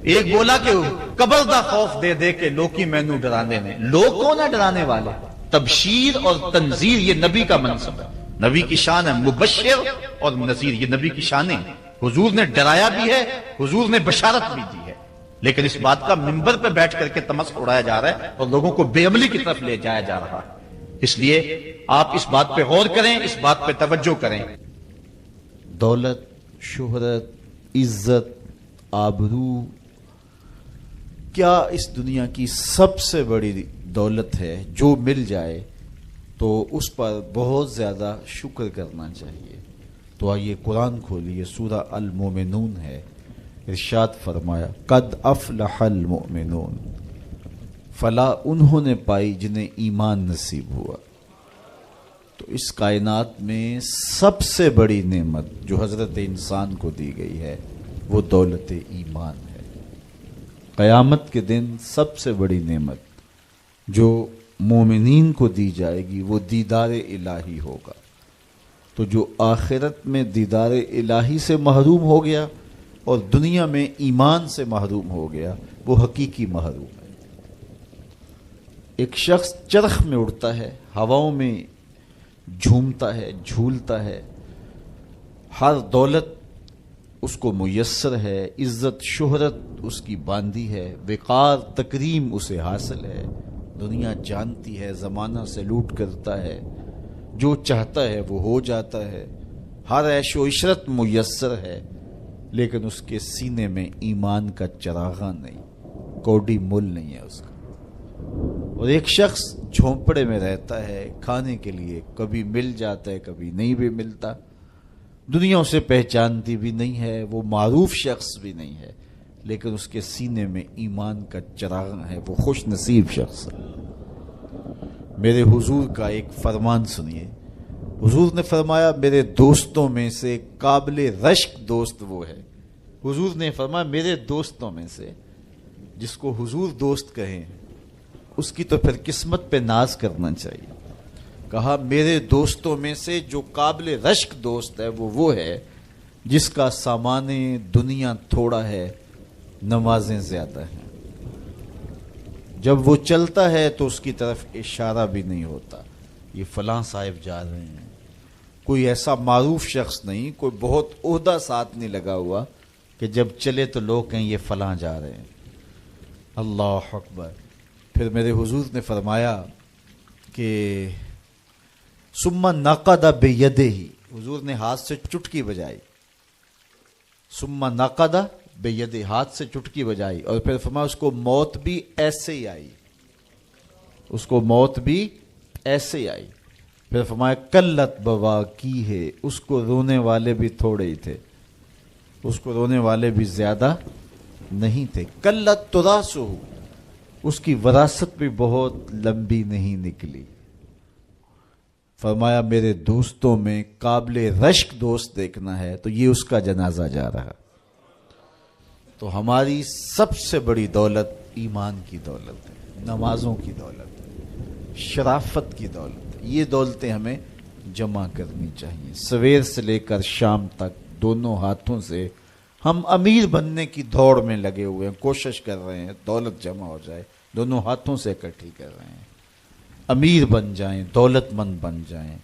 [SPEAKER 2] ایک بولا کہ قبر دا خوف دے دے کہ لوکی مینوں ڈرانے نے۔ لوگ کون ہے ڈرانے والے؟ تبشیر اور تنذیر یہ نبی کا منصب ہے، نبی کی شان ہے، مبشر اور نذیر یہ نبی کی شانیں ہیں۔ حضور نے ڈرایا بھی ہے، حضور نے بشارت بھی دی ہے، لیکن اس بات کا منبر پہ بیٹھ کر کے تمسخر اڑایا جا رہا ہے اور لوگوں کو بے عملی کی طرف لے جایا جا رہا ہے۔ اس لیے آپ اس بات پہ غور کریں، اس بات پہ توجہ کریں۔
[SPEAKER 3] دولت، شہرت، عزت، آبرو کیا اس دنیا کی سب سے بڑی دولت ہے؟ جو مل جائے تو اس پر بہت زیادہ شکر کرنا چاہیے۔ تو آئیے قرآن کھولیے، سورہ المومنون ہے، ارشاد فرمایا قد افلح المؤمنون، فلاح انہوں نے پائی جنہیں ایمان نصیب ہوا۔ تو اس کائنات میں سب سے بڑی نعمت جو حضرت انسان کو دی گئی ہے وہ دولت ایمان ہے۔ قیامت کے دن سب سے بڑی نعمت جو مومنین کو دی جائے گی وہ دیدار الہی ہوگا۔ تو جو آخرت میں دیدار الہی سے محروم ہو گیا اور دنیا میں ایمان سے محروم ہو گیا وہ حقیقی محروم ہے۔ ایک شخص چرخ میں اڑتا ہے، ہواؤں میں جھومتا ہے، جھولتا ہے، ہر دولت اس کو میسر ہے، عزت شہرت اس کی باندھی ہے، وقار تکریم اسے حاصل ہے، دنیا جانتی ہے، زمانہ سلوٹ کرتا ہے، جو چاہتا ہے وہ ہو جاتا ہے، ہر عیش و عشرت میسر ہے، لیکن اس کے سینے میں ایمان کا چراغاں نہیں، کوڈی مول نہیں ہے اس کا۔ اور ایک شخص جھونپڑے میں رہتا ہے، کھانے کے لیے کبھی مل جاتا ہے کبھی نہیں بھی ملتا، دنیا اسے پہچانتی بھی نہیں ہے، وہ معروف شخص بھی نہیں ہے، لیکن اس کے سینے میں ایمان کا چراغ ہے، وہ خوش نصیب شخص ہے۔ میرے حضور کا ایک فرمان سنیے، حضور نے فرمایا میرے دوستوں میں سے قابل رشک دوست وہ ہے۔ حضور نے فرمایا میرے دوستوں میں سے، جس کو حضور دوست کہیں اس کی تو پھر قسمت پہ ناز کرنا چاہیے۔ کہا میرے دوستوں میں سے جو قابل رشک دوست ہے وہ ہے جس کا سامان دنیا تھوڑا ہے، نمازیں زیادہ ہیں۔ جب وہ چلتا ہے تو اس کی طرف اشارہ بھی نہیں ہوتا، یہ فلاں صاحب جا رہے ہیں، کوئی ایسا معروف شخص نہیں، کوئی بہت عہدہ ساتھ نہیں لگا ہوا کہ جب چلے تو لوگ کہیں یہ فلاں جا رہے ہیں۔ اللہ اکبر۔ پھر میرے حضور نے فرمایا کہ ثم نقد بیدہ، حضور نے ہاتھ سے چٹکی بجائی، ثم نقد بیدہ، ہاتھ سے چٹکی بجائی، اور پھر فرمایا اس کو موت بھی ایسے ہی آئی، اس کو موت بھی ایسے ہی آئی۔ پھر فرمایا قلت بواکی ہے، اس کو رونے والے بھی تھوڑے ہی تھے، اس کو رونے والے بھی زیادہ نہیں تھے۔ قلت تراثہ، اس کی وراثت بھی بہت لمبی نہیں نکلی۔ فرمایا میرے دوستوں میں قابل رشک دوست دیکھنا ہے تو یہ اس کا جنازہ جا رہا۔ تو ہماری سب سے بڑی دولت ایمان کی دولت ہے، نمازوں کی دولت ہے، شرافت کی دولت ہے۔ یہ دولتیں ہمیں جمع کرنی چاہیے۔ سویر سے لے کر شام تک دونوں ہاتھوں سے ہم امیر بننے کی دوڑ میں لگے ہوئے ہیں، کوشش کر رہے ہیں دولت جمع ہو جائے، دونوں ہاتھوں سے اکٹھی کر رہے ہیں، امیر بن جائیں، دولت مند بن جائیں۔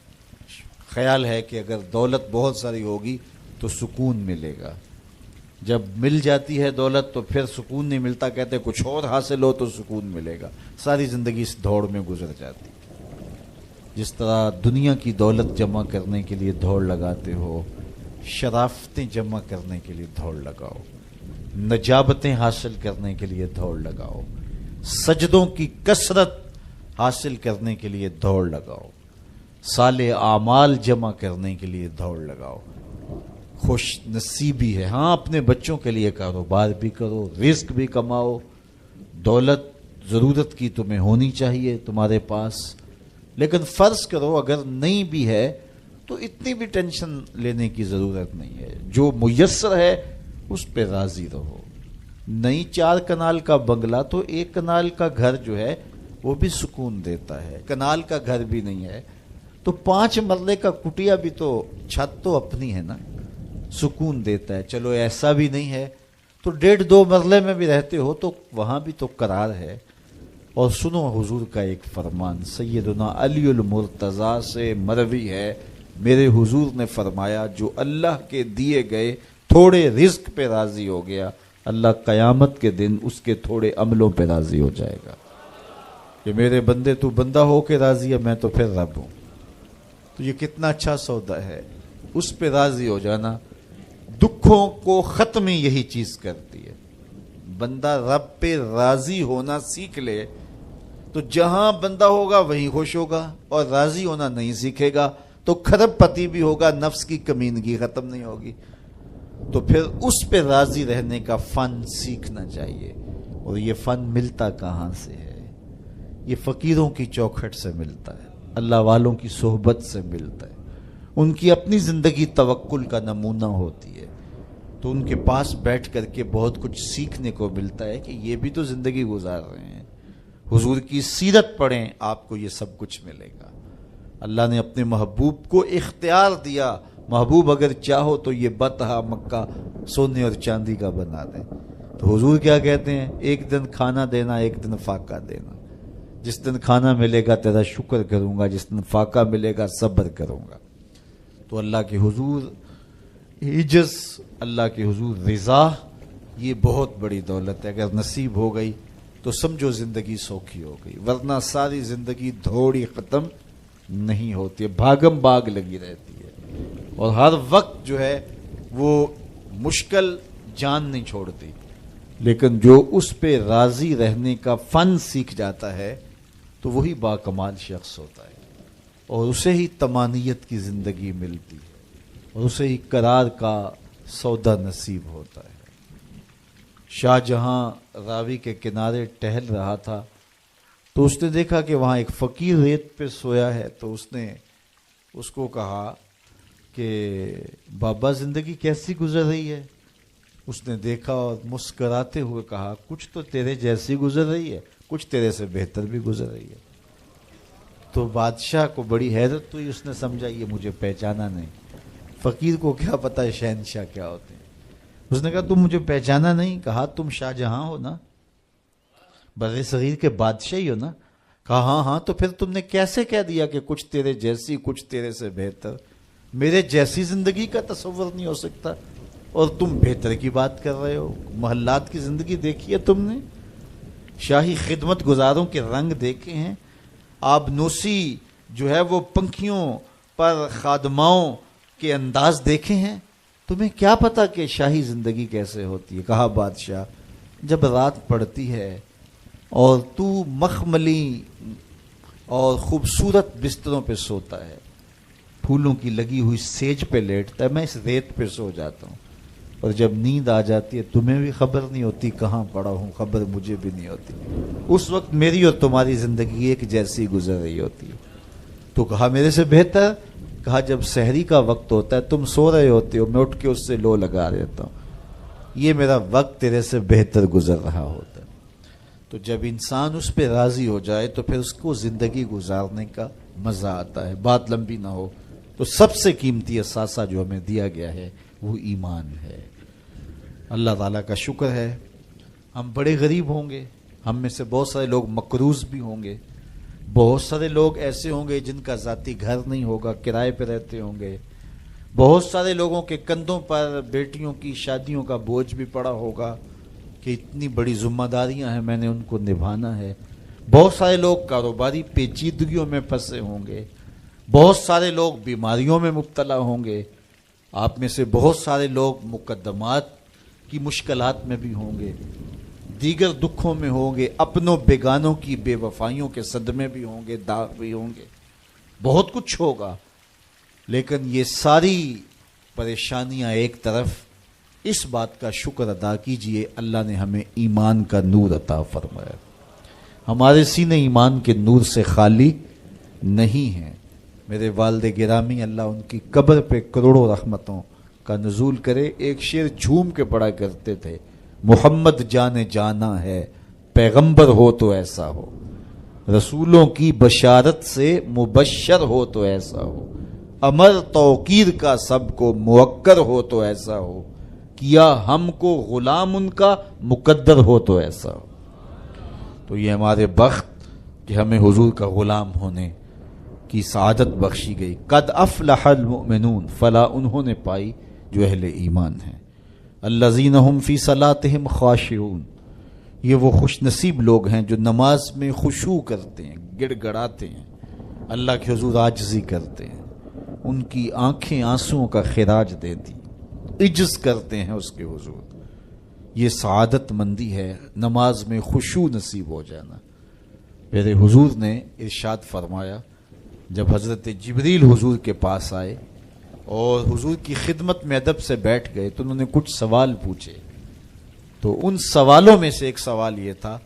[SPEAKER 3] خیال ہے کہ اگر دولت بہت ساری ہوگی تو سکون ملے گا، جب مل جاتی ہے دولت تو پھر سکون نہیں ملتا، کہتے کچھ اور حاصل ہو تو سکون ملے گا، ساری زندگی اس دوڑ میں گزر جاتی۔ جس طرح دنیا کی دولت جمع کرنے کے لیے دوڑ لگاتے ہو، شرافتیں جمع کرنے کے لیے دوڑ لگاؤ، نجابتیں حاصل کرنے کے لیے دوڑ لگاؤ، سجدوں کی کثرت حاصل کرنے کے لیے دوڑ لگاؤ، صالح اعمال جمع کرنے کے لیے دوڑ لگاؤ، خوش نصیبی ہے، ہاں اپنے بچوں کے لیے کاروبار بھی کرو، رزق بھی کماؤ، دولت ضرورت کی تمہیں ہونی چاہیے تمہارے پاس، لیکن فرض کرو اگر نہیں بھی ہے تو اتنی بھی ٹینشن لینے کی ضرورت نہیں ہے، جو میسر ہے اس پہ راضی رہو۔ نہیں 4 کنال کا بنگلہ تو 1 کنال کا گھر جو ہے وہ بھی سکون دیتا ہے، کنال کا گھر بھی نہیں ہے تو 5 مرلے کا کٹیا بھی تو چھت تو اپنی ہے نا، سکون دیتا ہے۔ چلو ایسا بھی نہیں ہے تو 1.5-2 مرلے میں بھی رہتے ہو تو وہاں بھی تو قرار ہے۔ اور سنو حضور کا ایک فرمان، سیدنا علی المرتضیٰ سے مروی ہے، میرے حضور نے فرمایا جو اللہ کے دیے گئے تھوڑے رزق پہ راضی ہو گیا، اللہ قیامت کے دن اس کے تھوڑے عملوں پہ راضی ہو جائے گا کہ میرے بندے تو بندہ ہو کے راضی ہے، میں تو پھر رب ہوں۔ تو یہ کتنا اچھا سودا ہے، اس پہ راضی ہو جانا۔ دکھوں کو ختم یہی چیز کرتی ہے، بندہ رب پہ راضی ہونا سیکھ لے تو جہاں بندہ ہوگا وہیں خوش ہوگا، اور راضی ہونا نہیں سیکھے گا تو کھرب پتی بھی ہوگا، نفس کی کمینگی ختم نہیں ہوگی۔ تو پھر اس پہ راضی رہنے کا فن سیکھنا چاہیے، اور یہ فن ملتا کہاں سے ہے؟ یہ فقیروں کی چوکھٹ سے ملتا ہے، اللہ والوں کی صحبت سے ملتا ہے، ان کی اپنی زندگی توکل کا نمونہ ہوتی ہے، تو ان کے پاس بیٹھ کر کے بہت کچھ سیکھنے کو ملتا ہے کہ یہ بھی تو زندگی گزار رہے ہیں۔ حضور کی سیرت پڑھیں، آپ کو یہ سب کچھ ملے گا۔ اللہ نے اپنے محبوب کو اختیار دیا، محبوب اگر چاہو تو یہ بطحا مکہ سونے اور چاندی کا بنا دیں۔ تو حضور کیا کہتے ہیں؟ ایک دن کھانا دینا، ایک دن فاقہ دینا۔ جس دن کھانا ملے گا تیرا شکر کروں گا، جس دن فاقہ ملے گا صبر کروں گا۔ تو اللہ کے حضور عجز، اللہ کے حضور رضا، یہ بہت بڑی دولت ہے۔ اگر نصیب ہو گئی تو سمجھو زندگی سوکھی ہو گئی، ورنہ ساری زندگی دھوڑی ختم نہیں ہوتی ہے، بھاگم بھاگ لگی رہتی ہے، اور ہر وقت جو ہے وہ مشکل جان نہیں چھوڑتی۔ لیکن جو اس پہ راضی رہنے کا فن سیکھ جاتا ہے تو وہی باکمال شخص ہوتا ہے، اور اسے ہی طمانیت کی زندگی ملتی ہے، اور اسے ہی قرار کا سودا نصیب ہوتا ہے۔ شاہ جہاں راوی کے کنارے ٹہل رہا تھا تو اس نے دیکھا کہ وہاں ایک فقیر ریت پہ سویا ہے، تو اس نے اس کو کہا کہ بابا زندگی کیسی گزر رہی ہے؟ اس نے دیکھا اور مسکراتے ہوئے کہا کچھ تو تیرے جیسی گزر رہی ہے، کچھ تیرے سے بہتر بھی گزر رہی ہے۔ تو بادشاہ کو بڑی حیرت ہوئی، اس نے سمجھا یہ مجھے پہچانا نہیں، فقیر کو کیا پتا ہے شہنشاہ کیا ہوتے ہیں۔ اس نے کہا تم مجھے پہچانا نہیں؟ کہا تم شاہ جہاں ہو نا، بر صغیر کے بادشاہ ہی ہو نا؟ کہا ہاں ہاں، تو پھر تم نے کیسے کہہ دیا کہ کچھ تیرے جیسی کچھ تیرے سے بہتر؟ میرے جیسی زندگی کا تصور نہیں ہو سکتا، اور تم بہتر کی بات کر رہے ہو۔ محلات کی زندگی دیکھی ہے تم نے؟ شاہی خدمت گزاروں کے رنگ دیکھے ہیں؟ آبنوسی جو ہے وہ پنکھیوں پر خادماؤں کے انداز دیکھے ہیں؟ تمہیں کیا پتا کہ شاہی زندگی کیسے ہوتی ہے؟ کہا بادشاہ جب رات پڑتی ہے اور تو مخملی اور خوبصورت بستروں پہ سوتا ہے، پھولوں کی لگی ہوئی سیج پہ لیٹتا ہے، میں اس ریت پہ سو جاتا ہوں، اور جب نیند آ جاتی ہے تمہیں بھی خبر نہیں ہوتی کہاں پڑا ہوں، خبر مجھے بھی نہیں ہوتی، اس وقت میری اور تمہاری زندگی ایک جیسی گزر رہی ہوتی ہے۔ تو کہا میرے سے بہتر؟ کہا جب سحری کا وقت ہوتا ہے تم سو رہے ہوتے ہو، میں اٹھ کے اس سے لو لگا دیتا ہوں، یہ میرا وقت تیرے سے بہتر گزر رہا ہوتا ہے۔ تو جب انسان اس پہ راضی ہو جائے تو پھر اس کو زندگی گزارنے کا مزہ آتا ہے۔ بات لمبی نہ ہو تو سب سے قیمتی اثاثہ جو ہمیں دیا گیا ہے وہ ایمان ہے۔ اللہ تعالیٰ کا شکر ہے، ہم بڑے غریب ہوں گے، ہم میں سے بہت سارے لوگ مقروض بھی ہوں گے، بہت سارے لوگ ایسے ہوں گے جن کا ذاتی گھر نہیں ہوگا، کرائے پہ رہتے ہوں گے، بہت سارے لوگوں کے کندھوں پر بیٹیوں کی شادیوں کا بوجھ بھی پڑا ہوگا کہ اتنی بڑی ذمہ داریاں ہیں، میں نے ان کو نبھانا ہے، بہت سارے لوگ کاروباری پیچیدگیوں میں پھنسے ہوں گے، بہت سارے لوگ بیماریوں میں مبتلا ہوں گے، آپ میں سے بہت سارے لوگ مقدمات کی مشکلات میں بھی ہوں گے، دیگر دکھوں میں ہوں گے، اپنوں بیگانوں کی بے وفائیوں کے صدمے بھی ہوں گے، داغ بھی ہوں گے، بہت کچھ ہوگا، لیکن یہ ساری پریشانیاں ایک طرف، اس بات کا شکر ادا کیجئے اللہ نے ہمیں ایمان کا نور عطا فرمایا، ہمارے سینے ایمان کے نور سے خالی نہیں ہیں۔ میرے والد گرامی اللہ ان کی قبر پہ کروڑوں رحمتوں کا نزول کرے، ایک شعر جھوم کے پڑھا کرتے تھے، محمد جان جانا ہے پیغمبر ہو تو ایسا ہو، رسولوں کی بشارت سے مبشر ہو تو ایسا ہو، امر توقیر کا سب کو موقر ہو تو ایسا ہو، کیا ہم کو غلام ان کا مقدر ہو تو ایسا ہو۔ تو یہ ہمارے بخت کہ ہمیں حضور کا غلام ہونے کی سعادت بخشی گئی۔ قد افلح المؤمنون، فلاح انہوں نے پائی جو اہل ایمان ہیں۔ الذین هم فی صلاتہم خاشعون، یہ وہ خوش نصیب لوگ ہیں جو نماز میں خشوع کرتے ہیں، گڑ گڑاتے ہیں، اللہ کے حضور عاجزی کرتے ہیں، ان کی آنکھیں آنسوؤں کا خراج دیتی، عجز کرتے ہیں اس کے حضور۔ یہ سعادت مندی ہے نماز میں خشوع نصیب ہو جانا۔ میرے حضور نے ارشاد فرمایا، جب حضرت جبریل حضور کے پاس آئے اور حضور کی خدمت میں ادب سے بیٹھ گئے تو انہوں نے کچھ سوال پوچھے، تو ان سوالوں میں سے ایک سوال یہ تھا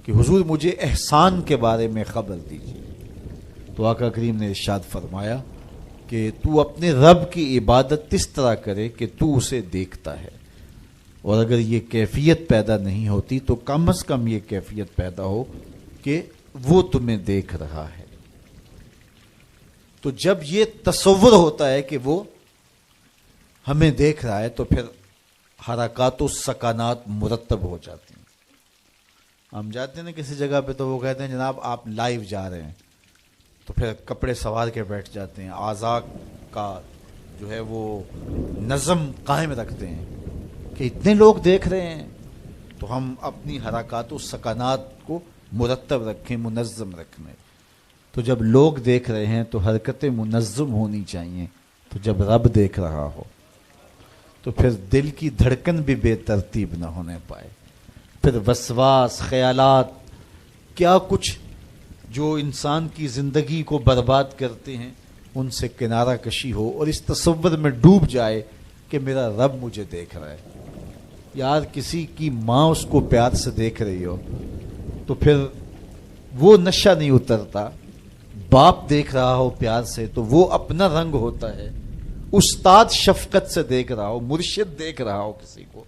[SPEAKER 3] کہ حضور مجھے احسان کے بارے میں خبر دیجیے۔ تو آقا کریم نے ارشاد فرمایا کہ تو اپنے رب کی عبادت اس طرح کرے کہ تو اسے دیکھتا ہے، اور اگر یہ کیفیت پیدا نہیں ہوتی تو کم از کم یہ کیفیت پیدا ہو کہ وہ تمہیں دیکھ رہا ہے۔ تو جب یہ تصور ہوتا ہے کہ وہ ہمیں دیکھ رہا ہے تو پھر حرکات و سکانات مرتب ہو جاتی ہیں۔ ہم جاتے ہیں نا کسی جگہ پہ تو وہ کہتے ہیں جناب آپ لائیو جا رہے ہیں، تو پھر کپڑے سوار کے بیٹھ جاتے ہیں، اعضاء کا جو ہے وہ نظم قائم رکھتے ہیں کہ اتنے لوگ دیکھ رہے ہیں تو ہم اپنی حرکات و سکانات کو مرتب رکھیں، منظم رکھیں۔ تو جب لوگ دیکھ رہے ہیں تو حرکتیں منظم ہونی چاہیے، تو جب رب دیکھ رہا ہو تو پھر دل کی دھڑکن بھی بے ترتیب نہ ہونے پائے، پھر وسواس، خیالات، کیا کچھ جو انسان کی زندگی کو برباد کرتے ہیں ان سے کنارہ کشی ہو، اور اس تصور میں ڈوب جائے کہ میرا رب مجھے دیکھ رہا ہے۔ یار کسی کی ماں اس کو پیار سے دیکھ رہی ہو تو پھر وہ نشہ نہیں اترتا، باپ دیکھ رہا ہو پیار سے تو وہ اپنا رنگ ہوتا ہے، استاد شفقت سے دیکھ رہا ہو، مرشد دیکھ رہا ہو کسی کو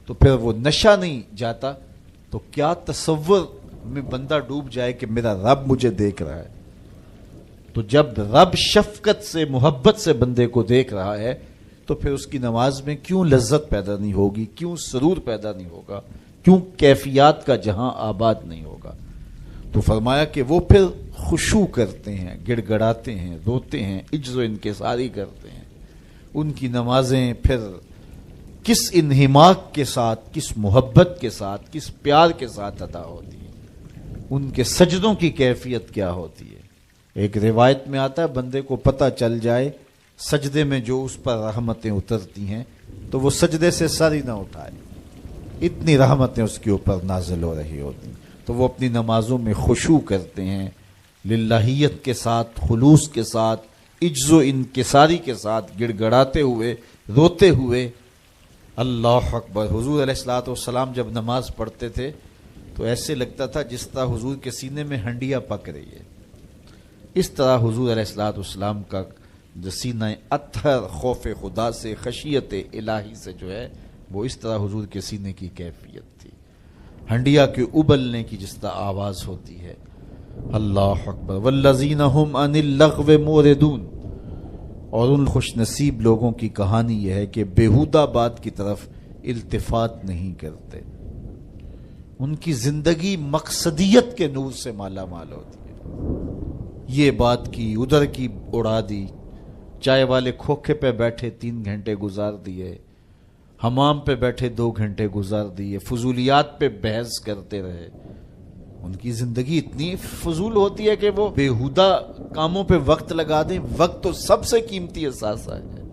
[SPEAKER 3] تو پھر وہ نشہ نہیں جاتا، تو کیا تصور میں بندہ ڈوب جائے کہ میرا رب مجھے دیکھ رہا ہے۔ تو جب رب شفقت سے، محبت سے بندے کو دیکھ رہا ہے تو پھر اس کی نماز میں کیوں لذت پیدا نہیں ہوگی، کیوں سرور پیدا نہیں ہوگا، کیوں کیفیات کا جہاں آباد نہیں ہوگا۔ تو فرمایا کہ وہ پھر خشوع کرتے ہیں، گڑ گڑاتے ہیں، روتے ہیں، عجز و انکساری کرتے ہیں۔ ان کی نمازیں پھر کس انہماک کے ساتھ، کس محبت کے ساتھ، کس پیار کے ساتھ ادا ہوتی ہیں، ان کے سجدوں کی کیفیت کیا ہوتی ہے۔ ایک روایت میں آتا ہے بندے کو پتہ چل جائے سجدے میں جو اس پر رحمتیں اترتی ہیں تو وہ سجدے سے سر ہی نہ اٹھائے، اتنی رحمتیں اس کے اوپر نازل ہو رہی ہوتی ہیں۔ تو وہ اپنی نمازوں میں خشوع کرتے ہیں، للہیت کے ساتھ، خلوص کے ساتھ، عجز و انکساری کے ساتھ، گڑ گڑاتے ہوئے، روتے ہوئے۔ اللہ اکبر۔ حضور علیہ الصلوۃ والسلام جب نماز پڑھتے تھے تو ایسے لگتا تھا جس طرح حضور کے سینے میں ہنڈیا پک رہی ہے، اس طرح حضور علیہ الصلوۃ والسلام کا جو سینہ اطہر خوف خدا سے، خشیت الہی سے جو ہے وہ اس طرح حضور کے سینے کی کیفیت تھی، ہنڈیا کے ابلنے کی جس طرح آواز ہوتی ہے۔ اللہ اکبر۔ والذین هم عن اللغو معرضون، اور ان خوش نصیب لوگوں کی کہانی یہ ہے کہ بیہودہ بات کی طرف التفات نہیں کرتے، ان کی زندگی مقصدیت کے نور سے مالا مال ہوتی ہے۔ یہ بات کی، ادھر کی اڑا دی، چائے والے کھوکھے پہ بیٹھے 3 گھنٹے گزار دیے، حمام پہ بیٹھے 2 گھنٹے گزار دیے، فضولیات پہ بحث کرتے رہے، ان کی زندگی اتنی فضول ہوتی ہے کہ وہ بیہودہ کاموں پہ وقت لگا دیں. وقت تو سب سے قیمتی اثاثہ ہے.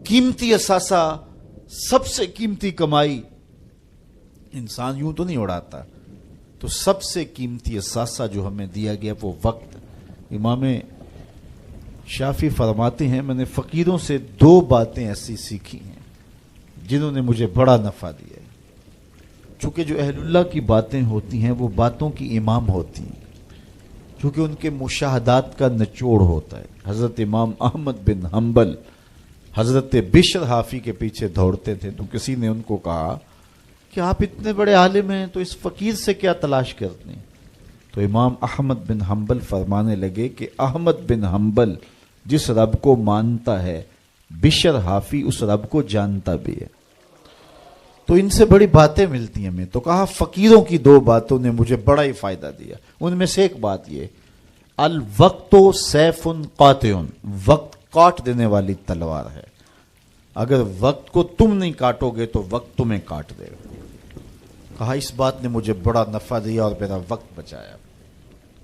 [SPEAKER 3] قیمتی اثاثہ، سب سے قیمتی کمائی. انسان یوں تو نہیں اڑاتا. تو سب سے قیمتی اثاثہ جو ہمیں دیا گیا وہ وقت. امام شافعی فرماتے ہیں میں نے فقیروں سے 2 باتیں ایسی سیکھی ہیں جنہوں نے مجھے بڑا نفع دیا ہے. چونکہ جو اہل اللہ کی باتیں ہوتی ہیں وہ باتوں کی امام ہوتی ہیں، چونکہ ان کے مشاہدات کا نچوڑ ہوتا ہے. حضرت امام احمد بن حنبل حضرت بشر حافی کے پیچھے دوڑتے تھے تو کسی نے ان کو کہا کہ آپ اتنے بڑے عالم ہیں تو اس فقیر سے کیا تلاش کرتے ہیں؟ تو امام احمد بن حنبل فرمانے لگے کہ احمد بن حنبل جس رب کو مانتا ہے بشر حافی اس رب کو جانتا بھی ہے. تو ان سے بڑی باتیں ملتی ہیں ہمیں. تو کہا فقیروں کی 2 باتوں نے مجھے بڑا ہی فائدہ دیا. ان میں سے ایک بات یہ، الوقت سیف قاطع، وقت کاٹ دینے والی تلوار ہے. اگر وقت کو تم نہیں کاٹو گے تو وقت تمہیں کاٹ دے گا. کہا اس بات نے مجھے بڑا نفع دیا اور میرا وقت بچایا،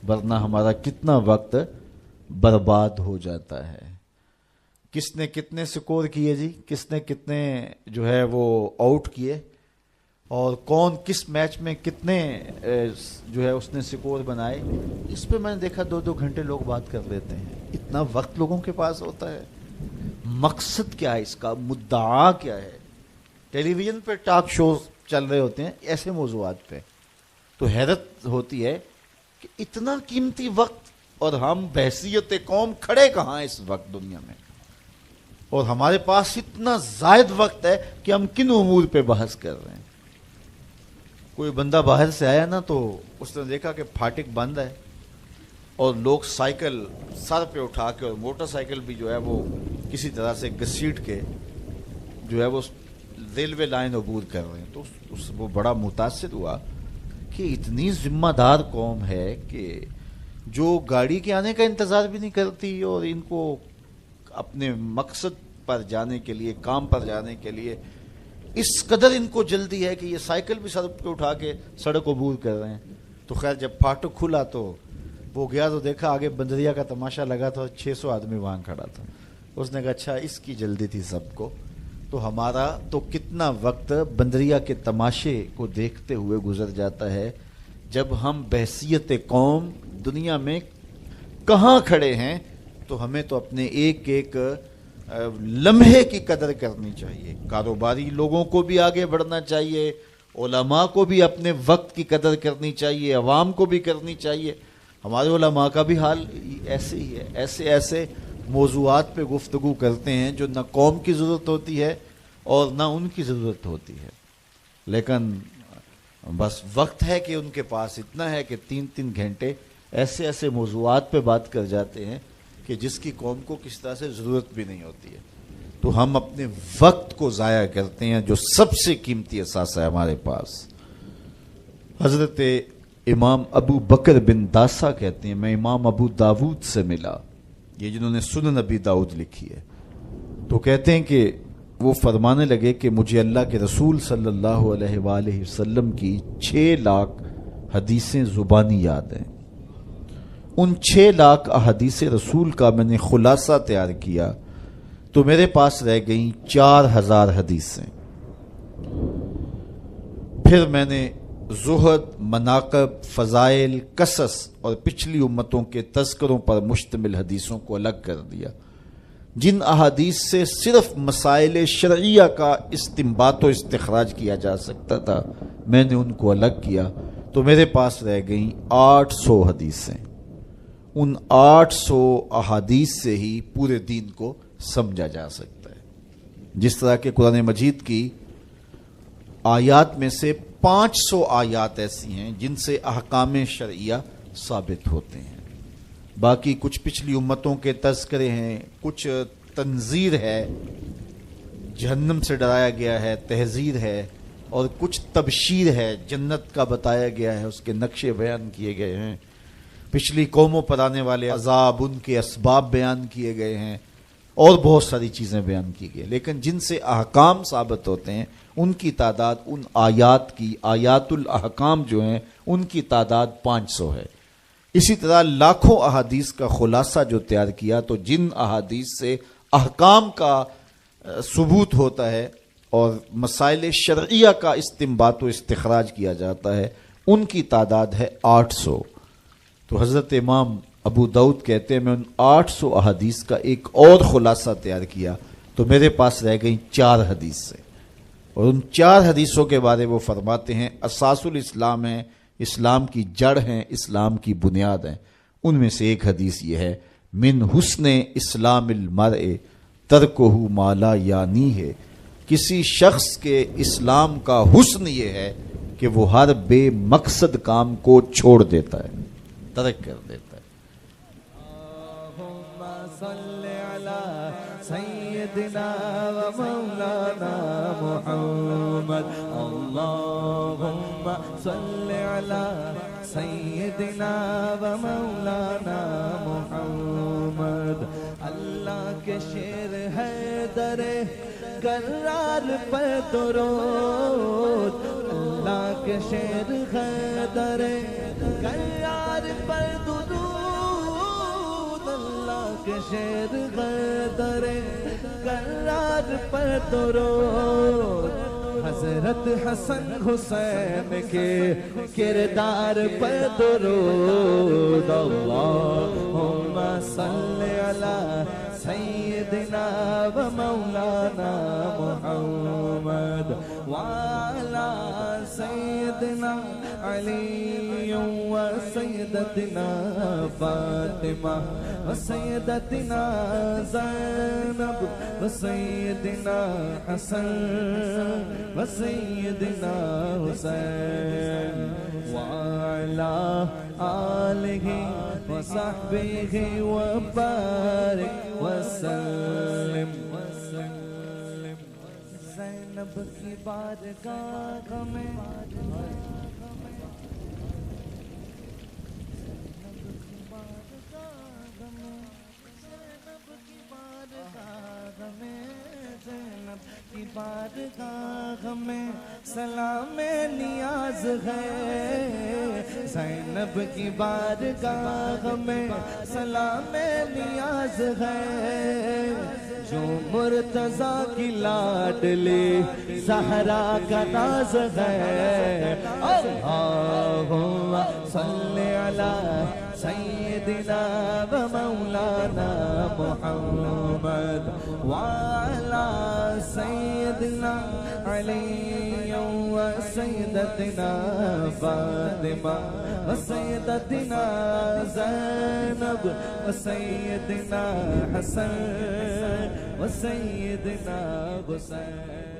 [SPEAKER 3] ورنہ ہمارا کتنا وقت برباد ہو جاتا ہے. کس نے کتنے سکور کیے جی، کس نے کتنے جو ہے وہ آؤٹ کیے، اور کون کس میچ میں کتنے جو ہے اس نے سکور بنائے، اس پہ میں نے دیکھا 2-2 گھنٹے لوگ بات کر لیتے ہیں. اتنا وقت لوگوں کے پاس ہوتا ہے. مقصد کیا ہے اس کا، مدعا کیا ہے؟ ٹیلی ویژن پہ ٹاک شوز چل رہے ہوتے ہیں ایسے موضوعات پہ. تو حیرت ہوتی ہے کہ اتنا قیمتی وقت اور ہم بحثیت قوم کھڑے کہاں اس وقت دنیا میں، اور ہمارے پاس اتنا زائد وقت ہے کہ ہم کن امور پہ بحث کر رہے ہیں. کوئی بندہ باہر سے آیا نا تو اس نے دیکھا کہ پھاٹک بند ہے اور لوگ سائیکل سر پہ اٹھا کے اور موٹر سائیکل بھی جو ہے وہ کسی طرح سے گھسیٹ کے جو ہے وہ ریلوے لائن عبور کر رہے ہیں. تو وہ بڑا متاثر ہوا کہ اتنی ذمہ دار قوم ہے کہ جو گاڑی کے آنے کا انتظار بھی نہیں کرتی اور ان کو اپنے مقصد پر جانے کے لیے، کام پر جانے کے لیے اس قدر ان کو جلدی ہے کہ یہ سائیکل بھی سڑک پہ اٹھا کے سڑک عبور کر رہے ہیں. تو خیر جب پھاٹک کھلا تو وہ گیا تو دیکھا آگے بندریا کا تماشا لگا تھا، 600 آدمی وہاں کھڑا تھا. اس نے کہا اچھا اس کی جلدی تھی سب کو. تو ہمارا تو کتنا وقت بندریا کے تماشے کو دیکھتے ہوئے گزر جاتا ہے، جب ہم بحثیت قوم دنیا میں کہاں کھڑے ہیں. تو ہمیں تو اپنے ایک ایک لمحے کی قدر کرنی چاہیے. کاروباری لوگوں کو بھی آگے بڑھنا چاہیے، علماء کو بھی اپنے وقت کی قدر کرنی چاہیے، عوام کو بھی کرنی چاہیے. ہمارے علماء کا بھی حال ایسے ہی ہے. ایسے موضوعات پہ گفتگو کرتے ہیں جو نہ قوم کی ضرورت ہوتی ہے اور نہ ان کی ضرورت ہوتی ہے، لیکن بس وقت ہے کہ ان کے پاس اتنا ہے کہ 3-3 گھنٹے ایسے موضوعات پہ بات کر جاتے ہیں کہ جس کی قوم کو کس طرح سے ضرورت بھی نہیں ہوتی ہے. تو ہم اپنے وقت کو ضائع کرتے ہیں جو سب سے قیمتی اثاثہ ہے ہمارے پاس. حضرت امام ابو بکر بن داسا کہتے ہیں میں امام ابو داود سے ملا، یہ جنہوں نے سنن ابی داؤد لکھی ہے. تو کہتے ہیں کہ وہ فرمانے لگے کہ مجھے اللہ کے رسول صلی اللہ علیہ وآلہ وسلم کی 6 لاکھ حدیثیں زبانی یاد ہیں. ان 6 لاکھ احادیث رسول کا میں نے خلاصہ تیار کیا تو میرے پاس رہ گئیں 4000 حدیثیں. پھر میں نے زہد، مناقب، فضائل، قصص اور پچھلی امتوں کے تذکروں پر مشتمل حدیثوں کو الگ کر دیا. جن احادیث سے صرف مسائل شرعیہ کا استنباط و استخراج کیا جا سکتا تھا میں نے ان کو الگ کیا تو میرے پاس رہ گئیں 800 حدیثیں. ان 800 احادیث سے ہی پورے دین کو سمجھا جا سکتا ہے. جس طرح کہ قرآن مجید کی آیات میں سے 500 آیات ایسی ہیں جن سے احکام شرعیہ ثابت ہوتے ہیں. باقی کچھ پچھلی امتوں کے تذکرے ہیں، کچھ تنذیر ہے، جہنم سے ڈرایا گیا ہے، تحذیر ہے، اور کچھ تبشیر ہے، جنت کا بتایا گیا ہے، اس کے نقشے بیان کیے گئے ہیں. پچھلی قوموں پر آنے والے عذاب، ان کے اسباب بیان کیے گئے ہیں. اور بہت ساری چیزیں بیان کی گئی، لیکن جن سے احکام ثابت ہوتے ہیں ان کی تعداد، ان آیات کی، آیات الاحکام جو ہیں ان کی تعداد 500 ہے۔ اسی طرح لاکھوں احادیث کا خلاصہ جو تیار کیا، تو جن احادیث سے احکام کا ثبوت ہوتا ہے اور مسائل شرعیہ کا استنباط و استخراج کیا جاتا ہے، ان کی تعداد ہے 800۔ تو حضرت امام ابو داؤد کہتے ہیں میں ان 800 احادیث کا ایک اور خلاصہ تیار کیا، تو میرے پاس رہ گئیں 4 حدیث سے، اور ان 4 حدیثوں کے بارے وہ فرماتے ہیں اساس الاسلام ہیں، اسلام کی جڑ ہیں، اسلام کی بنیاد ہیں۔ ان میں سے ایک حدیث یہ ہے، من حسن اسلام المرء ترکہ ما لا یعنی ہے، کسی شخص کے اسلام کا حسن یہ ہے کہ وہ ہر بے مقصد کام کو چھوڑ دیتا ہے، ترک کر دیتا ہے۔
[SPEAKER 1] اللہم صل علی سیدنا و مولانا محمد، اللہم صل علی سیدنا و مولانا محمد۔ اللہ کے شیر ہے در کرار پر درود، اللہ کے شیر ہے در کرار پر درود، اللہ کے شیر ہے در کرار پر درود۔ حضرت حسن حسین کے کردار پر درود، اللہم صل علی سیدنا و مولانا محمد وعلی سیدنا علی و سیدتنا فاطمہ و سیدتنا زینب و سیدنا حسن و سیدنا حسین وعلی آلہ و صحبہ و بارک وسلم۔ زینب کی بارگاہ میں کی بارگاہ میں سلام نیاز ہے، زینب کی بارگاہ میں سلام نیاز ہے، جو مرتضیٰ کی لاڈلی زہرا کا ناز ہے۔ اللہم صل علی سیدنا و مولانا محمد وعلی سیدنا علی و سیدتنا فاطمہ و سیدتنا زینب و سیدنا حسن و سیدنا حسین۔